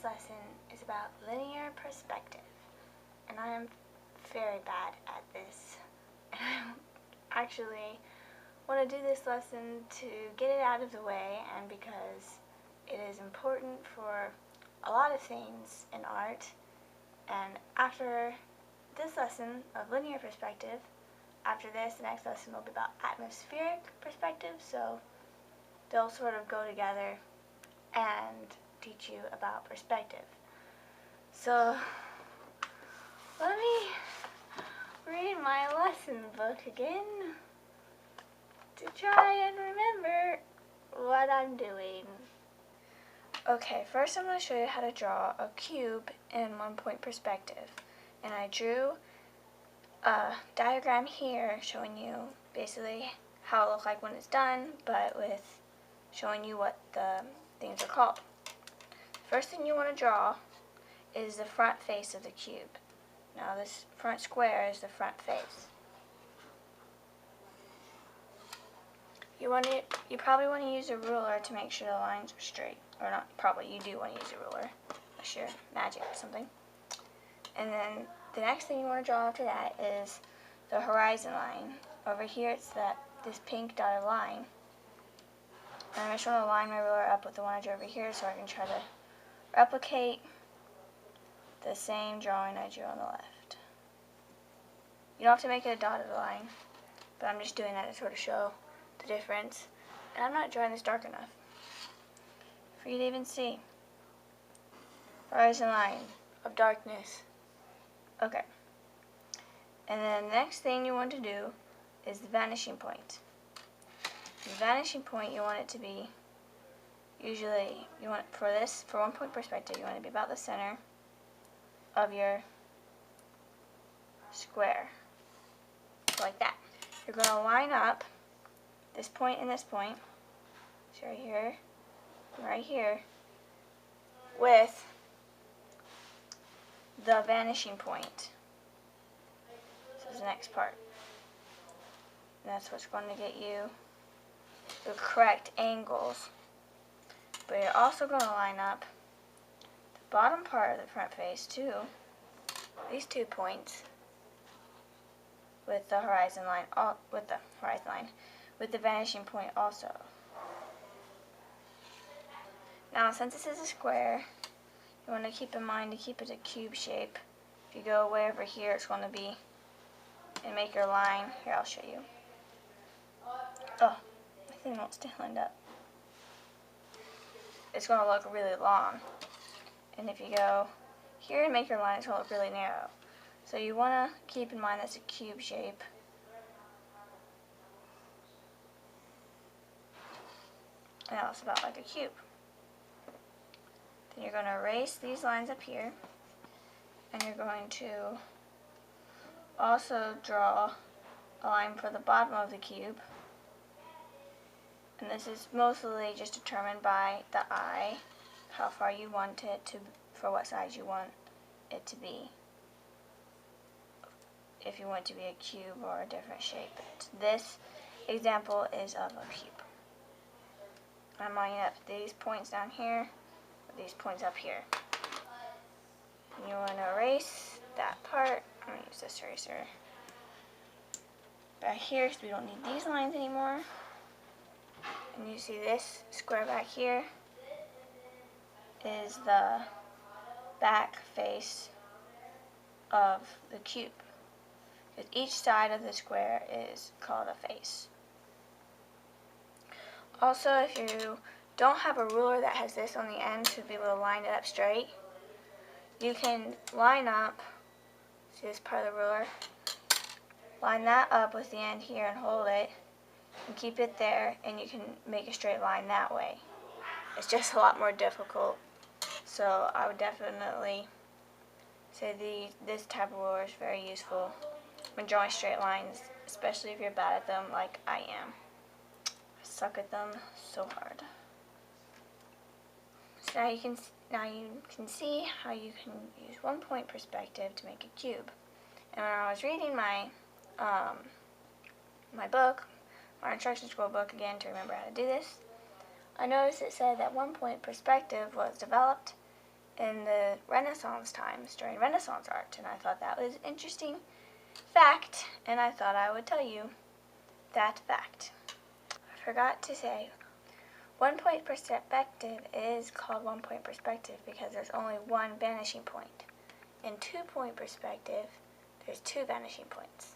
Today's lesson is about linear perspective, and I am very bad at this. And I actually want to do this lesson to get it out of the way, and because it is important for a lot of things in art. And after this lesson of linear perspective, after this, the next lesson will be about atmospheric perspective, so they'll sort of go together and teach you about perspective. So let me read my lesson book again to try and remember what I'm doing. Okay, first I'm going to show you how to draw a cube in 1-point perspective. And I drew a diagram here showing you basically how it looks like when it's done, but with showing you what the things are called. First thing you want to draw is the front face of the cube. Now this front square is the front face. You probably want to use a ruler to make sure the lines are straight. Or not probably, you do want to use a ruler. Unless you're magic or something. And then the next thing you want to draw after that is the horizon line. Over here it's this pink dotted line. And I just want to line my ruler up with the one I drew over here so I can try to replicate the same drawing I drew on the left. You don't have to make it a dotted line, but I'm just doing that to sort of show the difference. And I'm not drawing this dark enough for you to even see. Horizon line of darkness. Okay. And then the next thing you want to do is the vanishing point. The vanishing point, you want it to be, usually, you want for 1-point perspective, you want it to be about the center of your square. Like that. You're going to line up this point and this point, so right here, with the vanishing point. This is the next part. And that's what's going to get you the correct angles. But you're also going to line up the bottom part of the front face too, these 2 points, with the horizon line, with the vanishing point also. Now, since this is a square, you want to keep in mind to keep it a cube shape. If you go way over here, it's going to be, and make your line. Here, I'll show you. Oh, my thing won't stay lined up. It's going to look really long. And if you go here and make your line, it's going to look really narrow. So you want to keep in mind that's a cube shape. And it looks about like a cube. Then you're going to erase these lines up here. And you're going to also draw a line for the bottom of the cube. And this is mostly just determined by the eye, how far you want it to, for what size you want it to be. If you want it to be a cube or a different shape. This example is of a cube. I'm lining up these points down here with these points up here. And you want to erase that part. I'm going to use this eraser back here because we don't need these lines anymore. And you see this square back here is the back face of the cube. Because each side of the square is called a face. Also, if you don't have a ruler that has this on the end to be able to line it up straight, you can line up, see this part of the ruler, line that up with the end here and hold it, and keep it there, and you can make a straight line that way. It's just a lot more difficult, so I would definitely say this type of ruler is very useful when drawing straight lines, especially if you're bad at them like I am. I suck at them so hard. So now you can see how you can use 1-point perspective to make a cube. And when I was reading my my book, our instruction scroll book again to remember how to do this, I noticed it said that 1-point perspective was developed in the Renaissance times during Renaissance art, and I thought that was an interesting fact, and I thought I would tell you that fact. I forgot to say, 1 point perspective is called 1 point perspective because there's only one vanishing point. In 2 point perspective, there's 2 vanishing points.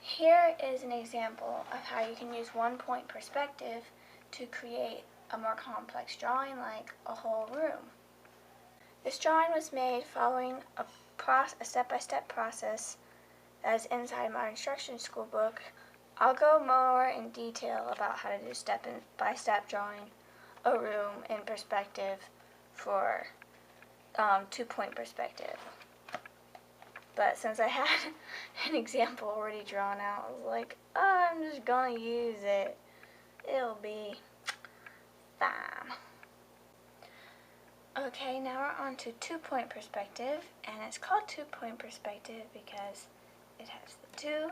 Here is an example of how you can use 1 point perspective to create a more complex drawing, like a whole room. This drawing was made following a step-by-step process that is inside my instruction school book. I'll go more in detail about how to do step-by-step drawing a room in perspective for 2 point perspective. But since I had an example already drawn out, I was like, oh, I'm just gonna use it. It'll be fine. Okay, now we're on to 2 point perspective, and it's called 2 point perspective because it has the 2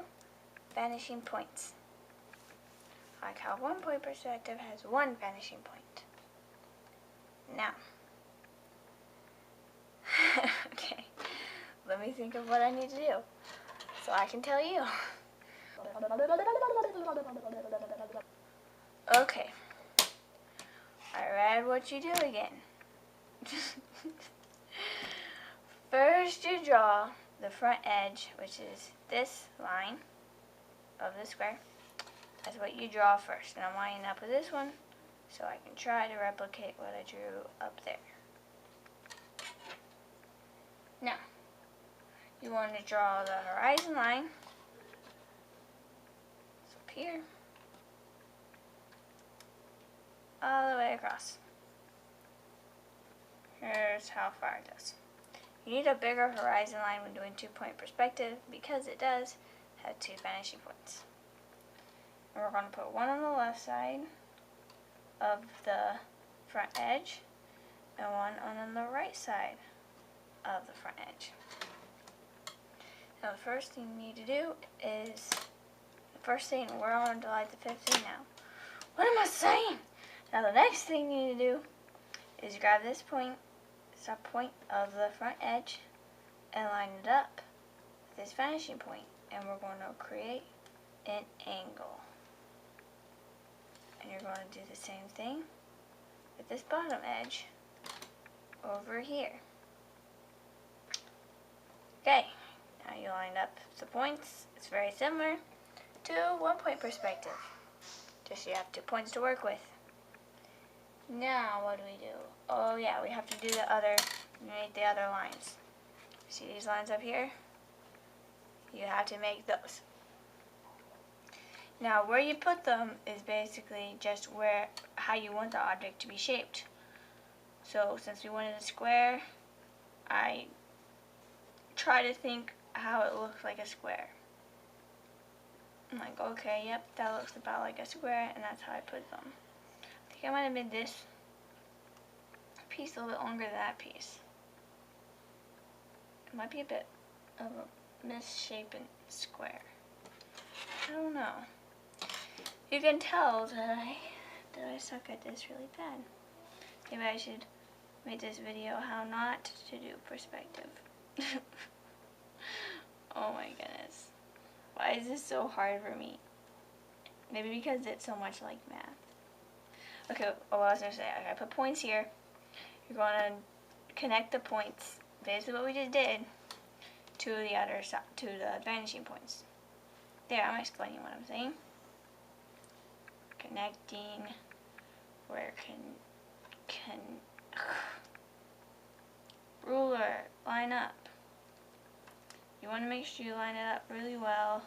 vanishing points. Like how 1 point perspective has 1 vanishing point. Now, okay, let me think of what I need to do so I can tell you. Okay, I read what you do again. First you draw the front edge, which is this line of the square. That's what you draw first, and I'm lining up with this one so I can try to replicate what I drew up there. Now, you want to draw the horizon line. It's up here, all the way across. Here's how far it goes. You need a bigger horizon line when doing 2 point perspective because it does have 2 vanishing points. And we're going to put one on the left side of the front edge and one on the right side of the front edge. Now the first thing you need to do is, we're on to like the 5th thing now. What am I saying? Now the next thing you need to do is you grab this point, stop point of the front edge, and line it up with this vanishing point, and we're going to create an angle. And you're going to do the same thing with this bottom edge over here. Okay, now you line up the points. It's very similar to 1 point perspective, just you have 2 points to work with. Now what do we do? Oh yeah, we have to do make the other lines. See these lines up here? You have to make those. Now where you put them is basically just how you want the object to be shaped. So since we wanted a square, I try to think how it looks like a square. I'm like, okay, yep, that looks about like a square, and that's how I put them. I think I might have made this piece a little bit longer than that piece. It might be a bit of a misshapen square. I don't know. You can tell that I suck at this really bad. Maybe I should make this video how not to do perspective. Oh my goodness. Why is this so hard for me? Maybe because it's so much like math. Okay, what I was going to say, I put points here. You're going to connect the points, basically what we just did, to the other side, to the vanishing points. There, I'm explaining what I'm saying. Connecting, where can ruler, line up. You want to make sure you line it up really well,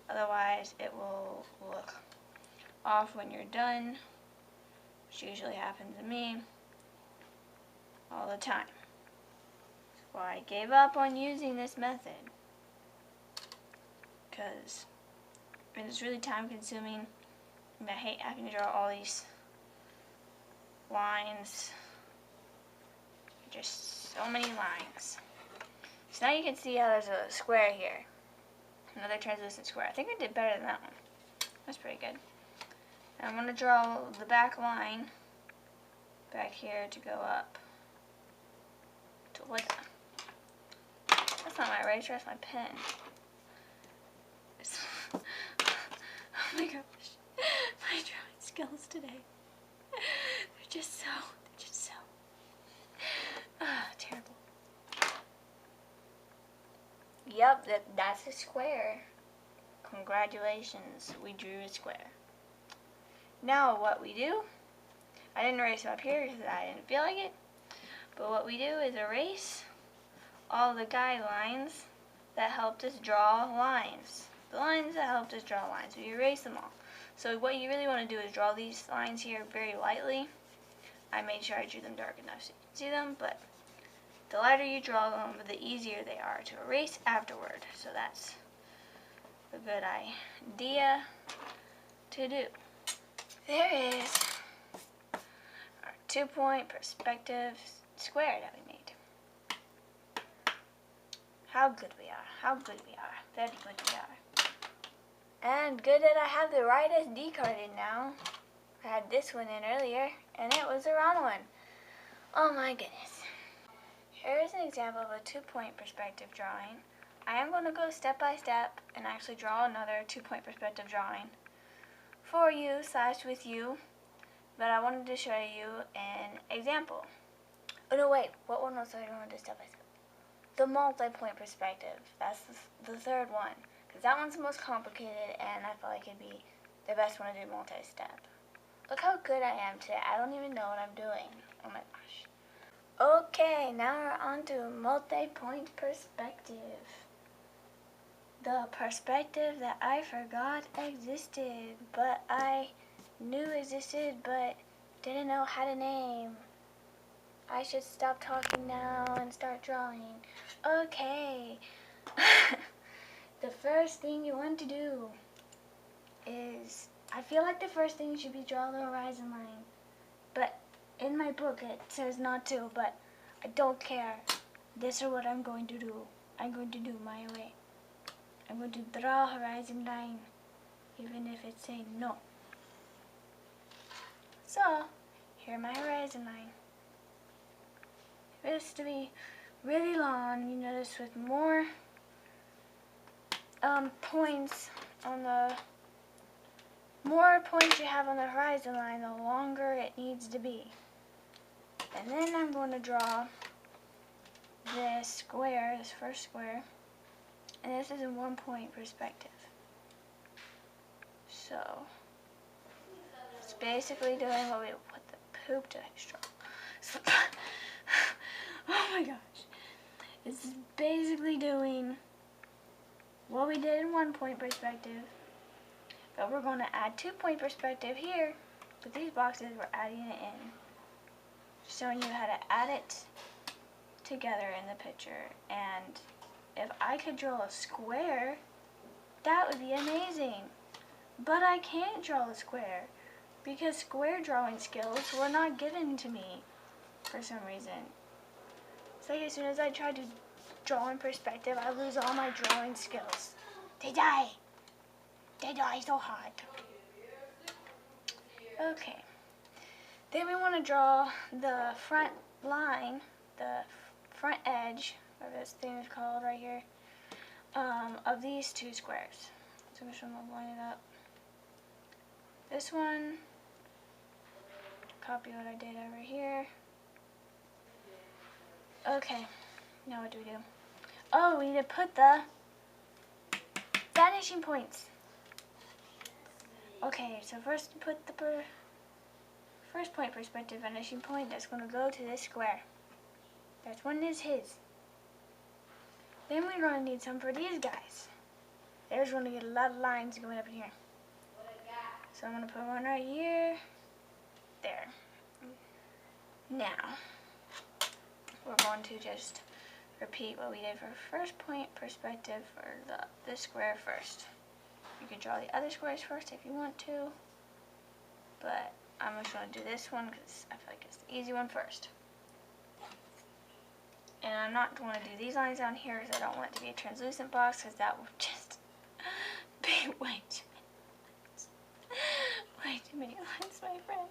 otherwise it will look off when you're done, which usually happens to me all the time. That's why I gave up on using this method, because it's really time consuming, and I hate having to draw all these lines, just so many lines. So now you can see how there's a square here, another translucent square. I think I did better than that one. That's pretty good. And I'm going to draw the back line back here to go up. What? That's not my eraser, that's my pen. Oh my gosh. My drawing skills today. They're just so terrible. Yep, that's a square. Congratulations, we drew a square. Now what we do, I didn't erase them up here because I didn't feel like it, but what we do is erase all the guidelines that helped us draw lines. The lines that helped us draw lines, we erase them all. So what you really want to do is draw these lines here very lightly. I made sure I drew them dark enough so you can see them, but the lighter you draw them, the easier they are to erase afterward. So that's a good idea to do. There is our 2-point perspective square that we made. How good we are, how good we are, very good we are. And good that I have the right SD card in now. I had this one in earlier, and it was the wrong one. Oh my goodness. Here is an example of a 2-point perspective drawing. I am going to go step by step and actually draw another 2-point perspective drawing for you / with you, but I wanted to show you an example. Oh no, wait, what one was I going to do step by step? The multi-point perspective. That's the third one, because that one's the most complicated, and I felt like it'd be the best one to do multi-step. Look how good I am today. I don't even know what I'm doing. Oh my gosh. Okay, now we're on to multi-point perspective. The perspective that I forgot existed, but I knew existed, but didn't know how to name. I should stop talking now and start drawing. Okay. The first thing you want to do is, I feel like the first thing should be draw the horizon line. But in my book it says not to, but I don't care. This is what I'm going to do. I'm going to do my way. I'm going to draw a horizon line, even if it's saying no. So, here's my horizon line. This to be really long, you notice with more points on the more points you have on the horizon line, the longer it needs to be. And then I'm going to draw this square, this first square, and this is a 1-point perspective. So it's basically doing what the poop did I draw? So, oh my gosh. It's basically doing what we did in 1-point perspective, but we're going to add 2-point perspective here. With these boxes, we're adding it in, showing you how to add it together in the picture. And if I could draw a square, that would be amazing. But I can't draw a square because square drawing skills were not given to me for some reason. It's like as soon as I try to draw in perspective, I lose all my drawing skills. They die. They die so hard. Okay. Then we want to draw the front line, the front edge, whatever this thing is called right here, of these 2 squares. So I'm just going to line it up. This one, copy what I did over here. Okay, now what do we do? Oh, we need to put the vanishing points. Okay, so first put the first point perspective vanishing point. That's going to go to this square. That one is his. Then we're going to need some for these guys. There's going to get a lot of lines going up in here. So I'm going to put one right here. There. Now, we're going to just repeat what we did for first point perspective for this square first. You can draw the other squares first if you want to, but I'm just going to do this one because I feel like it's the easy one first. And I'm not going to do these lines down here because I don't want it to be a translucent box, because that would just be way too many lines. Way too many lines, my friend.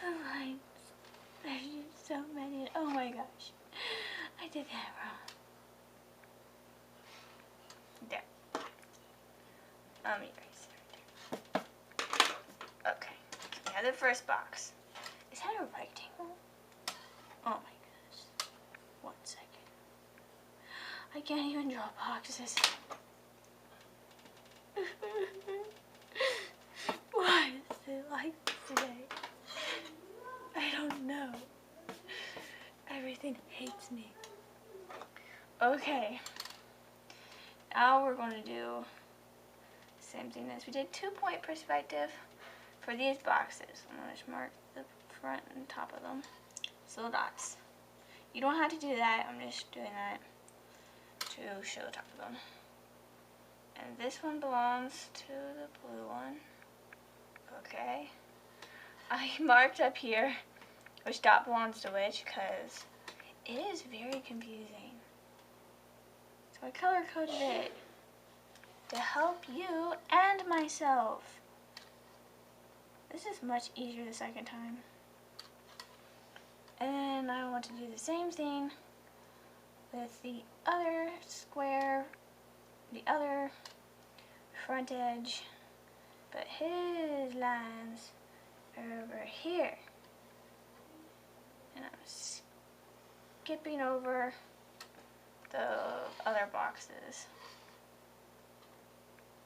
The lines. There's just so many. Oh my erase it. Okay, so we have the first box. Is that a rectangle? Oh my goodness. 1 second. I can't even draw boxes. Why is it like this today? I don't know. Everything hates me. Okay. Now we're going to do the same thing as we did 2-point perspective for these boxes. I'm going to mark the front and top of them. So dots. You don't have to do that. I'm just doing that to show the top of them. And this one belongs to the blue one. Okay. I marked up here which dot belongs to which because it is very confusing. So I color coded it to help you and myself. This is much easier the second time. And I want to do the same thing with the other square, the other front edge, but his lines are over here. And I'm skipping over the other boxes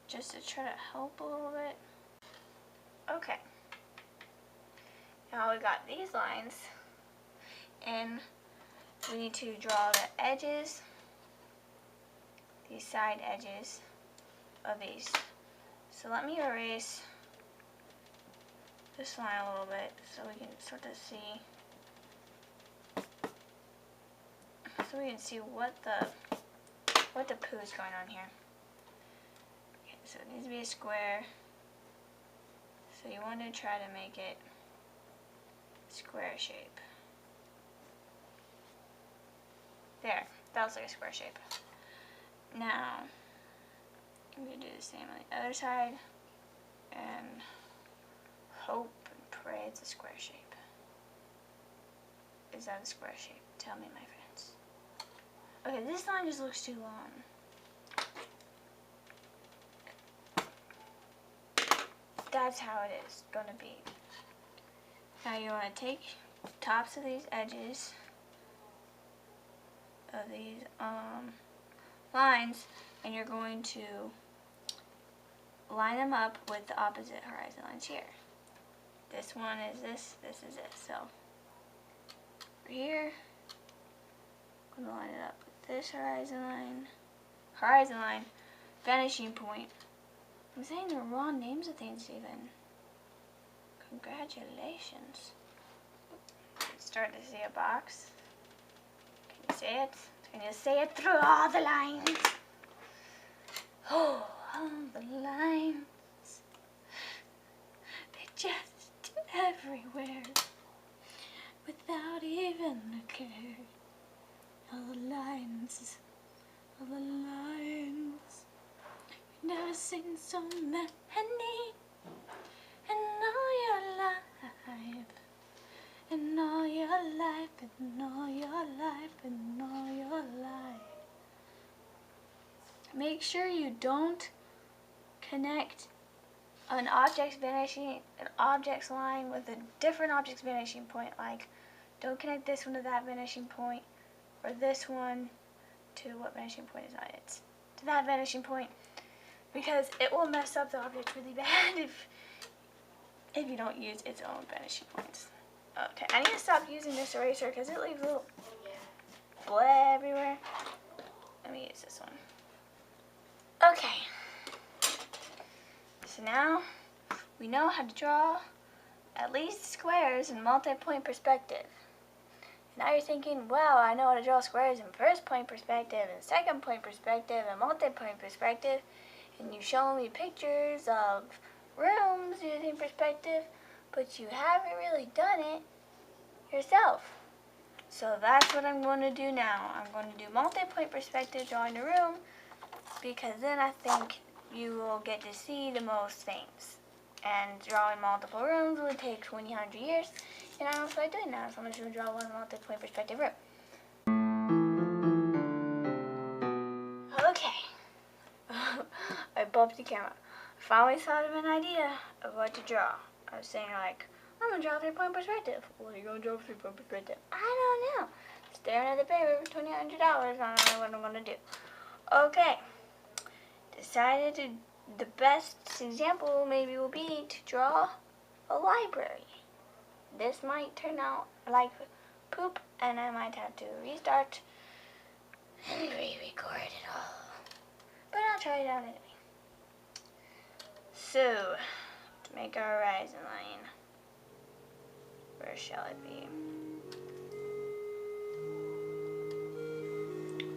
just to try to help a little bit. Okay. Now we got these lines, and we need to draw the edges, these side edges of these. So let me erase this line a little bit so we can sort of see. So we can see what the poo is going on here. Okay, so it needs to be a square. So you want to try to make it square shape. There, that looks like a square shape. Now, I'm going to do the same on the other side and hope and pray it's a square shape. Is that a square shape? Tell me, my friends. Okay, this line just looks too long. That's how it is going to be. Now you want to take tops of these edges of these lines, and you're going to line them up with the opposite horizon lines here. This one is this, this is this. So over here, I'm going to line it up with this horizon line, vanishing point. I'm saying the wrong names of things even. Congratulations. Start to see a box. Can you see it? Can you see it through all the lines? Oh, all the lines. They're just everywhere. Without even a care. All the lines. All the lines. Never seen so many in all your life, in all your life, in all your life, in all your life. Make sure you don't connect an object's line with a different object's vanishing point. Like, don't connect this one to that vanishing point, or this one to what vanishing point is on it, to that vanishing point. Because it will mess up the object really bad if you don't use its own vanishing points. Okay, I need to stop using this eraser because it leaves a little bleh everywhere. Let me use this one. Okay. So now we know how to draw at least squares in multi-point perspective. Now you're thinking, wow, I know how to draw squares in first point perspective and second point perspective and multi-point perspective. And you show me pictures of rooms using perspective, but you haven't really done it yourself. So that's what I'm going to do now. I'm going to do multi-point perspective drawing a room, because then I think you will get to see the most things. And drawing multiple rooms would take 200 years, and I don't feel like doing that, so I'm just going to draw one multi-point perspective room. Okay. I bumped the camera. finally thought of an idea of what to draw. I was saying like, I'm gonna draw 3-point perspective. What are you gonna draw 3-point perspective? I don't know. Staring at the paper for $2,800. I don't know what I'm gonna do. Okay. Decided to, the best example maybe will be to draw a library. This might turn out like poop, and I might have to restart and re-record it all. But I'll try it out anyway. So, to make our horizon line, where shall it be?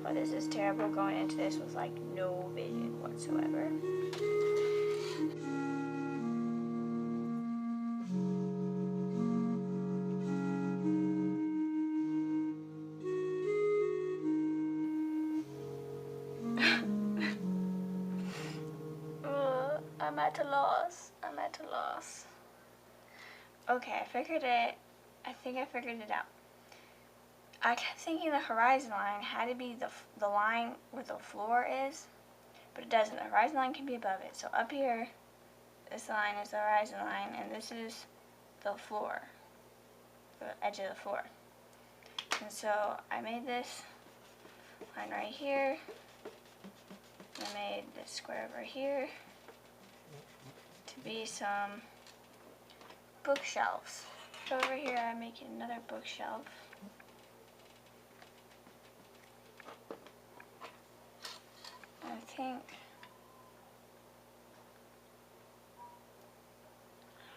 Oh, this is terrible going into this with like no vision whatsoever. I'm at a loss. I'm at a loss. Okay, I figured it. I think I figured it out. I kept thinking the horizon line had to be the line where the floor is, but it doesn't. The horizon line can be above it. So up here, this line is the horizon line, and this is the floor, the edge of the floor. And so I made this line right here. I made this square over here to be some bookshelves. So over here I'm making another bookshelf. I think,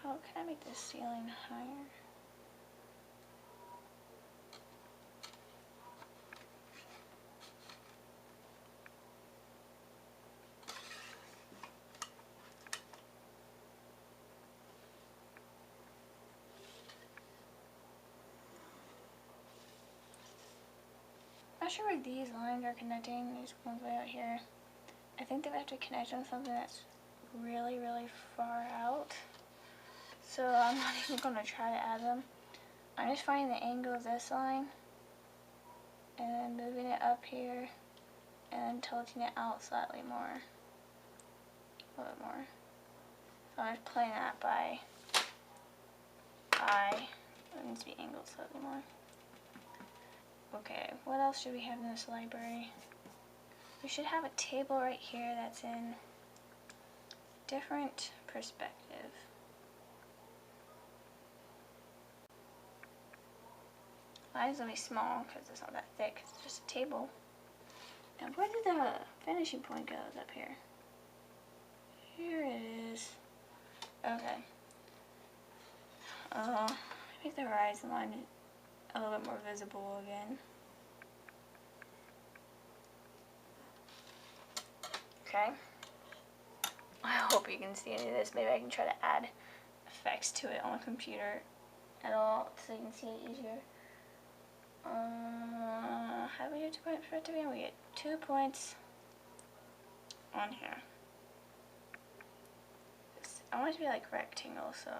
how can I make this ceiling higher? I'm not sure where these lines are connecting, these ones way out here. I think they have to connect on something that's really, really far out. So I'm not even going to try to add them. I'm just finding the angle of this line and then moving it up here and then tilting it out slightly more. A little bit more. So I'm just playing that by eye. It needs to be angled slightly more. Okay, what else should we have in this library? We should have a table right here that's in different perspective. Mine's gonna be small because it's not that thick. It's just a table. And where did the finishing point go? It's up here. Here it is. Okay. Make the horizon line a little bit more visible again. Okay. I hope you can see any of this. Maybe I can try to add effects to it on the computer at all so you can see it easier. How do we do 2 points for it to be? We get 2 points on here. I want it to be like rectangle, so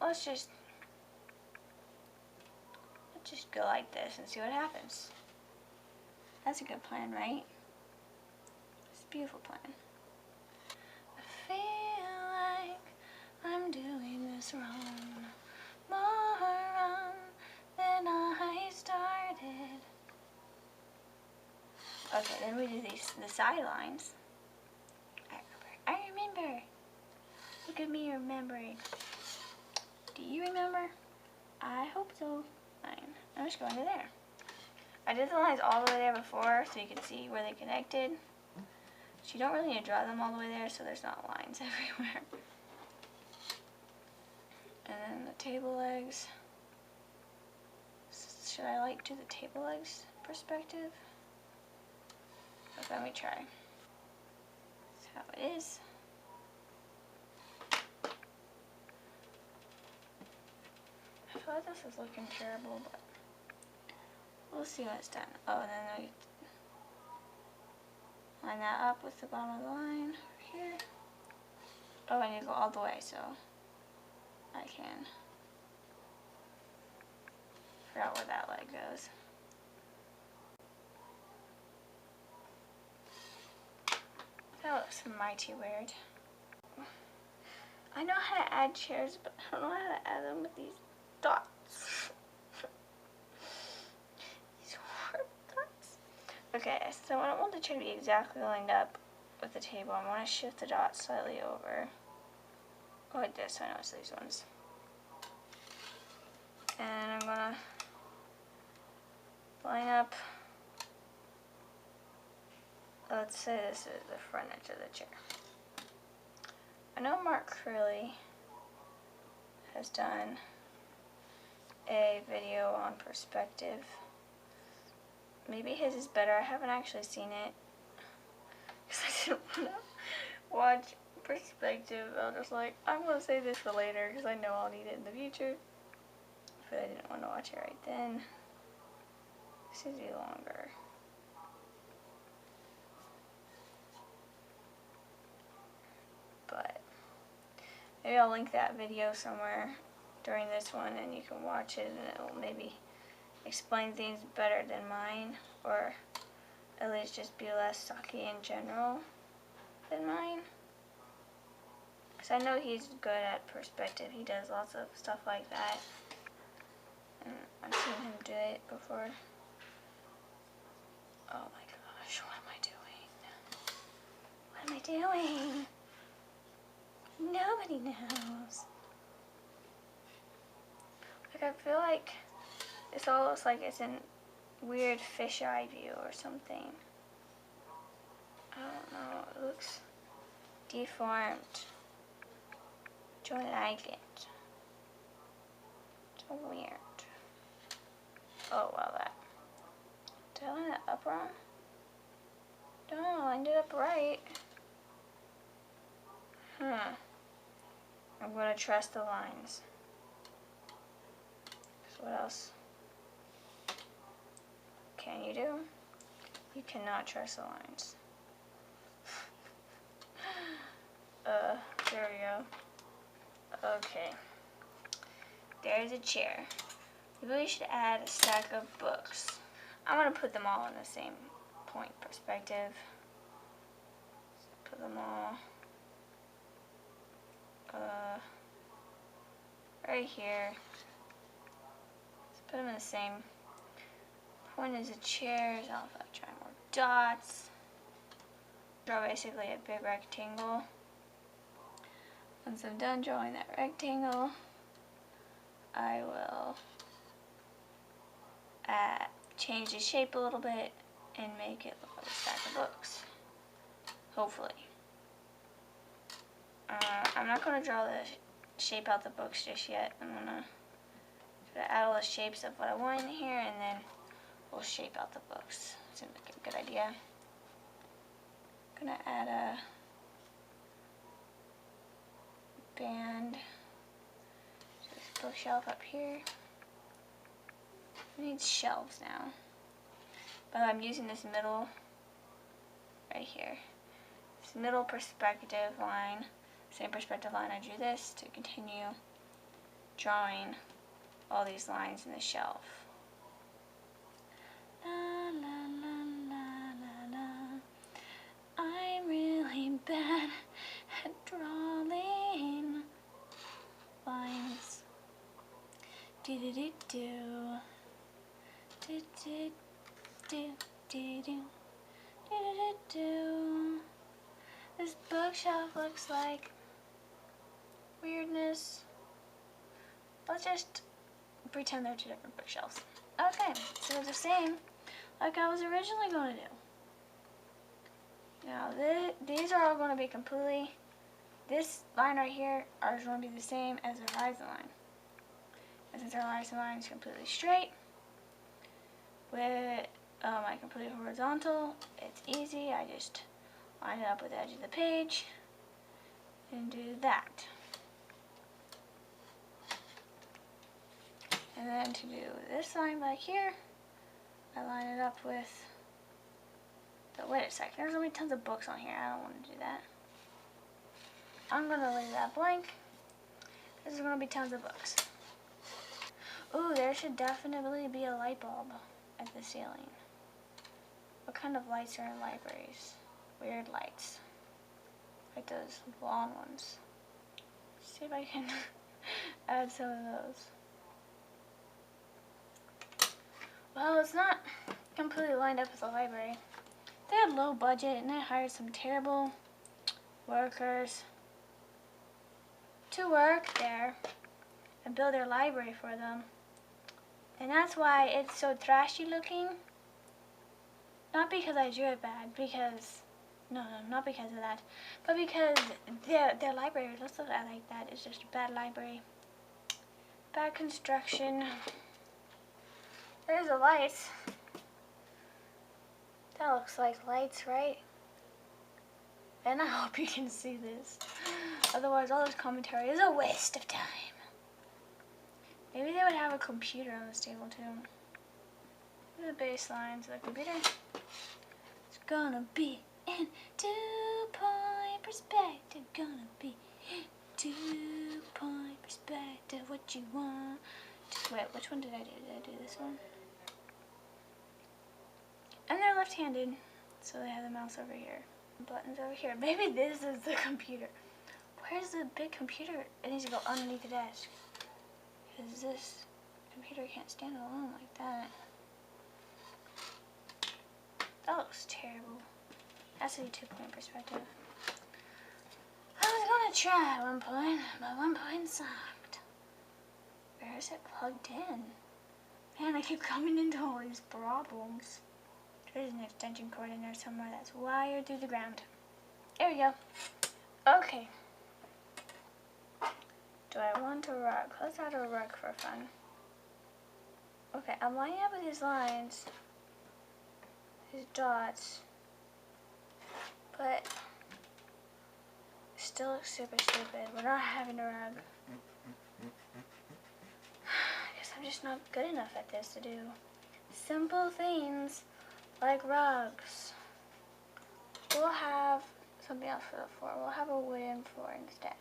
let's just go like this and see what happens. That's a good plan, right? It's a beautiful plan. I feel like I'm doing this wrong, more wrong than I started. Okay, then we do the side lines. I remember. Look at me remembering. Do you remember? I hope so. Fine. I'm just going to there. I did the lines all the way there before so you can see where they connected. So you don't really need to draw them all the way there so there's not lines everywhere. And then the table legs. Should I like do the table legs perspective? Okay, let me try. That's how it is. I feel like this is looking terrible, but we'll see when it's done. Oh, and then we line that up with the bottom of the line here. Oh, I need to go all the way, so I can. Forgot where that leg goes. looks mighty weird. I know how to add chairs, but I don't know how to add them with these dots. These horrible dots. Okay, so I don't want the chair to be exactly lined up with the table. I want to shift the dots slightly over. Go like this, so I know it's these ones. And I'm gonna line up, let's say this is the front edge of the chair. I know Mark Curley has done a video on perspective. Maybe his is better. I haven't actually seen it because I didn't want to watch perspective. I was just like, I'm going to save this for later because I know I'll need it in the future. But I didn't want to watch it right then. This should be longer. But maybe I'll link that video somewhere during this one and you can watch it and it will maybe explain things better than mine, or at least just be less sucky in general than mine. Because I know he's good at perspective. He does lots of stuff like that. And I've seen him do it before. Oh my gosh, what am I doing? What am I doing? Nobody knows. Like, I feel like it's almost like it's in weird fisheye view or something. I don't know, it looks deformed. Don't like it. So weird. Oh, wow, that. Did I line it up wrong? No, I lined it up right. I'm gonna trust the lines. So what else can you do? You cannot trust the lines. There we go. Okay. There's a chair. Maybe we should add a stack of books. I'm gonna put them all in the same point perspective. Put them all right here. Let's put them in the same point as the chairs. I'll try more dots. Draw basically a big rectangle. Once I'm done drawing that rectangle, I will change the shape a little bit and make it look like a stack of books. Hopefully. I'm not going to draw the shape out the books just yet. I'm going to add all the shapes of what I want in here, and then we'll shape out the books. Seems like a good idea. I'm going to add a band to this bookshelf up here. It needs shelves now. But I'm using this middle right here. This middle perspective line, same perspective line I drew this, to continue drawing all these lines in the shelf. La la la la la la. I'm really bad at drawing lines. Do do do do. Do do do do do. Do do do. This bookshelf looks like weirdness. Let's just pretend they're two different bookshelves. Okay, so they're the same, like I was originally going to do. Now these are all going to be completely, this line right here is going to be the same as the horizon line. And since our horizon line is completely straight, with my completely horizontal, it's easy. I just line it up with the edge of the page and do that. And then to do this line back here, I line it up with wait a second, there's going to be tons of books on here. I don't want to do that. I'm going to leave that blank. There's going to be tons of books. Ooh, there should definitely be a light bulb at the ceiling. What kind of lights are in libraries? Weird lights. like those long ones. See if I can add some of those. Well, it's not completely lined up with the library. They had low budget and they hired some terrible workers to work there and build their library for them. And that's why it's so trashy looking. Not because I drew it bad, because, no, not because of that, but because their library looks like that. It's just a bad library. Bad construction. There's the lights. That looks like lights, right? And I hope you can see this. Otherwise, all this commentary is a waste of time. Maybe they would have a computer on this table, too. The baselines of the computer. It's gonna be in 2-point perspective. Gonna be 2-point perspective. What you want? Wait, which one did I do? Did I do this one? And they're left-handed, so they have the mouse over here. Buttons over here. Maybe this is the computer. Where's the big computer? It needs to go underneath the desk. Because this computer can't stand alone like that. That looks terrible. Has to be 2-point perspective. I was gonna try at one point, but one point sucked. Where is it plugged in? Man, I keep coming into all these problems. There's an extension cord in there somewhere that's wired through the ground. There we go. Okay. Do I want a rug? Let's add a rug for fun. Okay, I'm lining up with these lines, these dots, but it still looks super stupid. We're not having a rug. I guess I'm just not good enough at this to do simple things like rugs. We'll have something else for the floor. We'll have a wooden floor instead.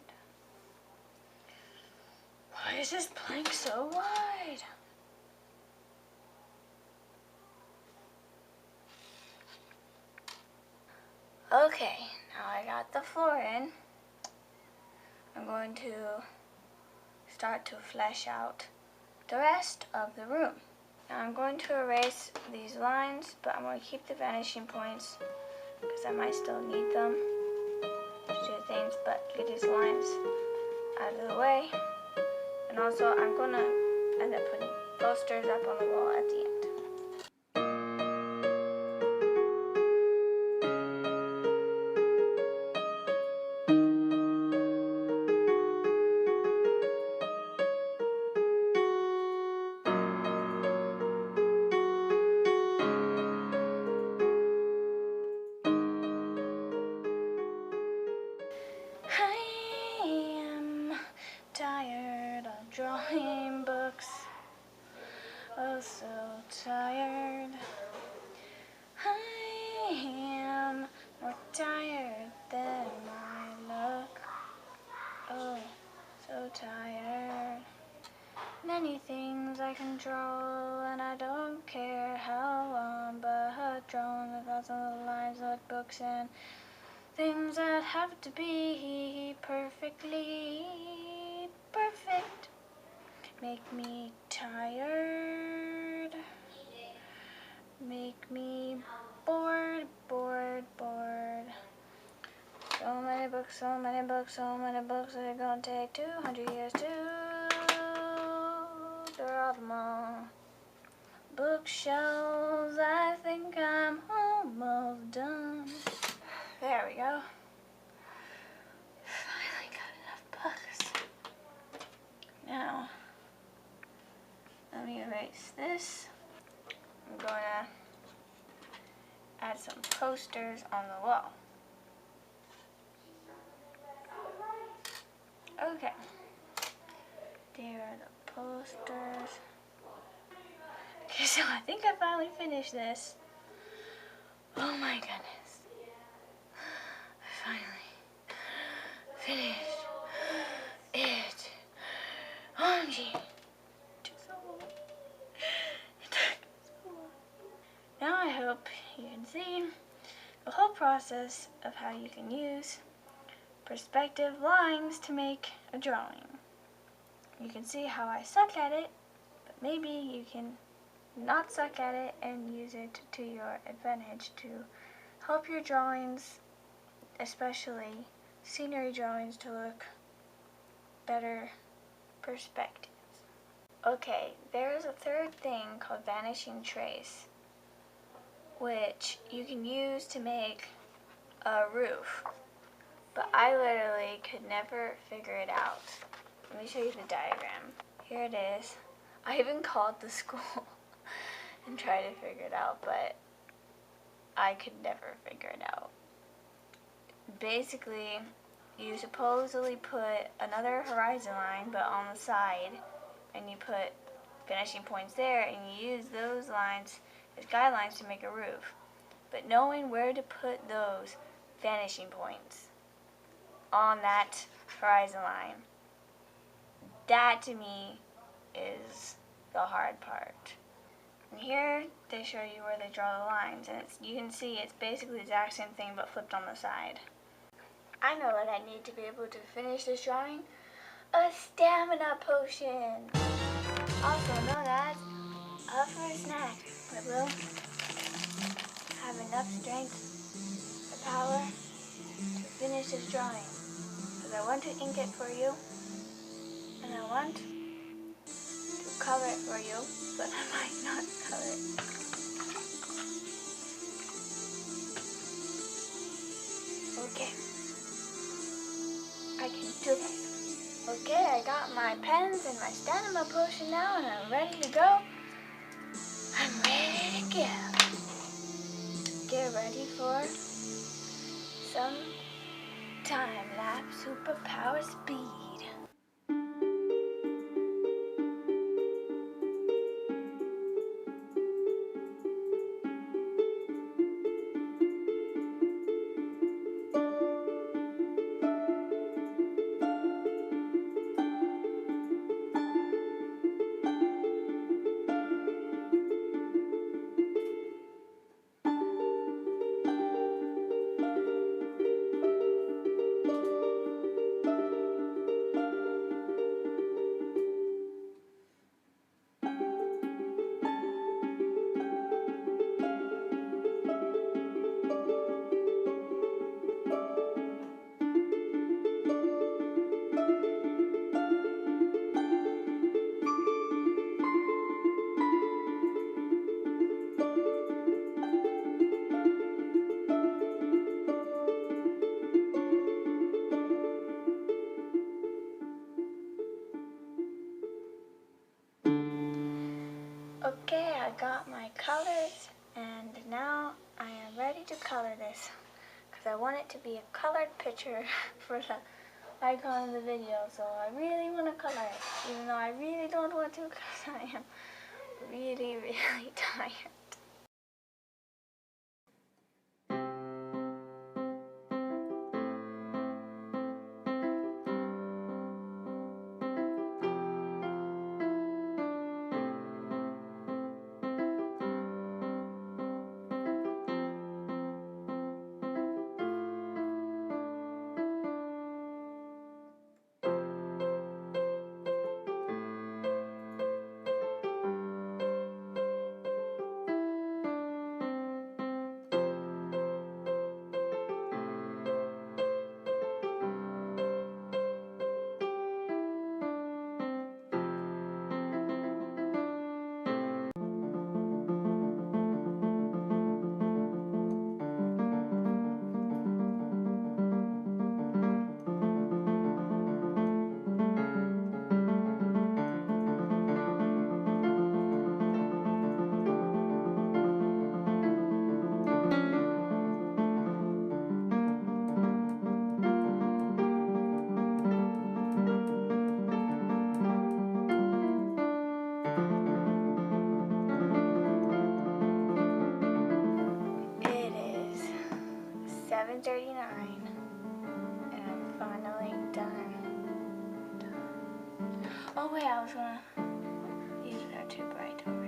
Why is this plank so wide? Okay, now I got the floor in. I'm going to start to flesh out the rest of the room. Now I'm going to erase these lines, but I'm going to keep the vanishing points because I might still need them to do things, but get these lines out of the way. And also I'm going to end up putting posters up on the wall at the end. Tired of drawing books, oh so tired. I am more tired than I look, oh so tired. Many things I control and I don't care how long, but drawn the thoughts on the lines like books and things that have to be perfectly perfect make me tired, make me bored, bored, bored. So many books, so many books, so many books that are gonna take 200 years to draw them all. Bookshelves, I think I'm almost done. There we go. Finally got enough books. Now, let me erase this. I'm going to add some posters on the wall. Okay. There are the posters. Okay, so I think I finally finished this. Oh my goodness. I finally finished it. OMG. It took so long. It took so long. Now I hope you can see the whole process of how you can use perspective lines to make a drawing. You can see how I suck at it, but maybe you can not suck at it and use it to your advantage to help your drawings, especially scenery drawings, to look better perspectives. Okay, there is a third thing called Vanishing Trace, which you can use to make a roof, but I literally could never figure it out. Let me show you the diagram. Here it is. I even called the school and tried to figure it out, but I could never figure it out. Basically, you supposedly put another horizon line, but on the side, and you put finishing points there, and you use those lines as guidelines to make a roof. But knowing where to put those vanishing points on that horizon line, that to me is the hard part. And here they show you where they draw the lines, and you can see it's basically the exact same thing but flipped on the side. I know what I need to be able to finish this drawing. A stamina potion, also known as a fruit snack, that will have enough strength or power to finish this drawing. Because I want to ink it for you, and I want to color it for you, but I might not color it. Okay, I can do this. Okay, I got my pens and my stamina potion now, and I'm ready to go. I'm ready to go. Get ready for some time-lapse superpower speed. Okay, I got my colors, and now I am ready to color this, because I want it to be a colored picture for the icon of the video, so I really want to color it, even though I really don't want to, because I am really, really tired. It is 7:39, and I'm finally done. Oh wait, I was gonna, these are too bright over